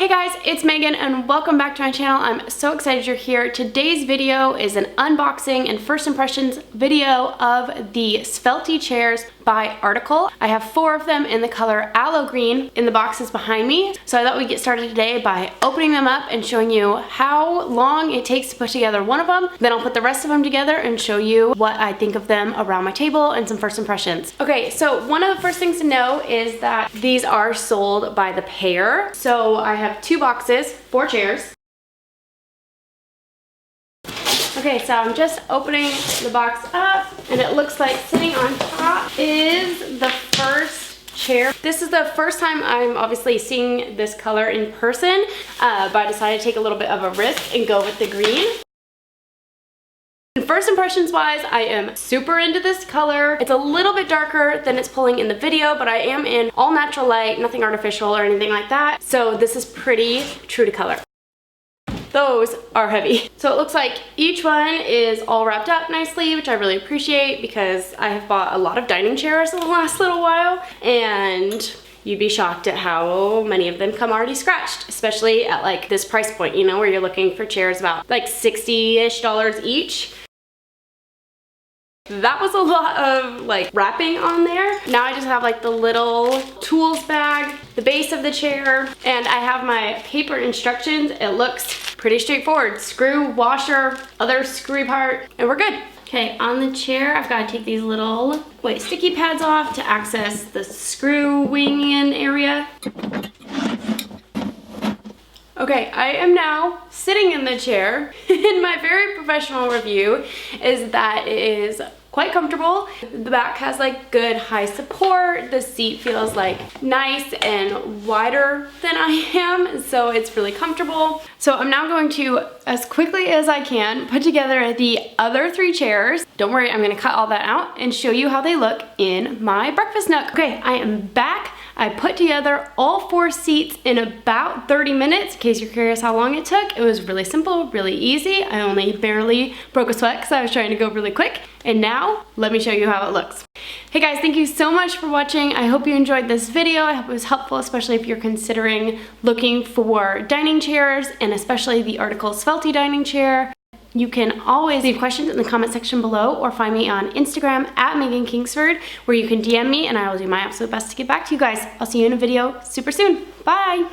Hey guys, it's Megan and welcome back to my channel. I'm so excited you're here. Today's video is an unboxing and first impressions video of the Svelti chairs by Article. I have 4 of them in the color aloe green in the boxes behind me. So I thought we'd get started today by opening them up and showing you how long it takes to put together one of them. Then I'll put the rest of them together and show you what I think of them around my table and some first impressions. Okay, so one of the first things to know is that these are sold by the pair. So I have 2 boxes, 4 chairs. Okay, so I'm just opening the box up and it looks like sitting on top is the first chair. This is the first time I'm obviously seeing this color in person, but I decided to take a little bit of a risk and go with the green. First impressions wise, I am super into this color. It's a little bit darker than it's pulling in the video, but I am in all natural light, nothing artificial or anything like that. So this is pretty true to color. Those are heavy. So it looks like each one is all wrapped up nicely, which I really appreciate because I have bought a lot of dining chairs in the last little while, and you'd be shocked at how many of them come already scratched, especially at like this price point, you know, where you're looking for chairs about like $60-ish each. That was a lot of like wrapping on there. Now I just have like the little tools bag, the base of the chair, and I have my paper instructions. It looks pretty straightforward. Screw, washer, other screwy part, and we're good. Okay, on the chair, I've got to take these little sticky pads off to access the screw wing in area. Okay, I am now sitting in the chair, and my very professional review is that it is quite comfortable. The back has like good high support. The seat feels like nice and wider than I am, so it's really comfortable. So I'm now going to, as quickly as I can, put together the other 3 chairs. Don't worry, I'm gonna cut all that out and show you how they look in my breakfast nook. Okay, I am back. I put together all 4 seats in about 30 minutes. In case you're curious how long it took, it was really simple, really easy. I only barely broke a sweat because I was trying to go really quick. And now, let me show you how it looks. Hey guys, thank you so much for watching. I hope you enjoyed this video. I hope it was helpful, especially if you're considering looking for dining chairs, and especially the Article Svelti dining chair. You can always leave questions in the comment section below or find me on Instagram at Megan Kingsford, where you can DM me and I will do my absolute best to get back to you guys. I'll see you in a video super soon. Bye!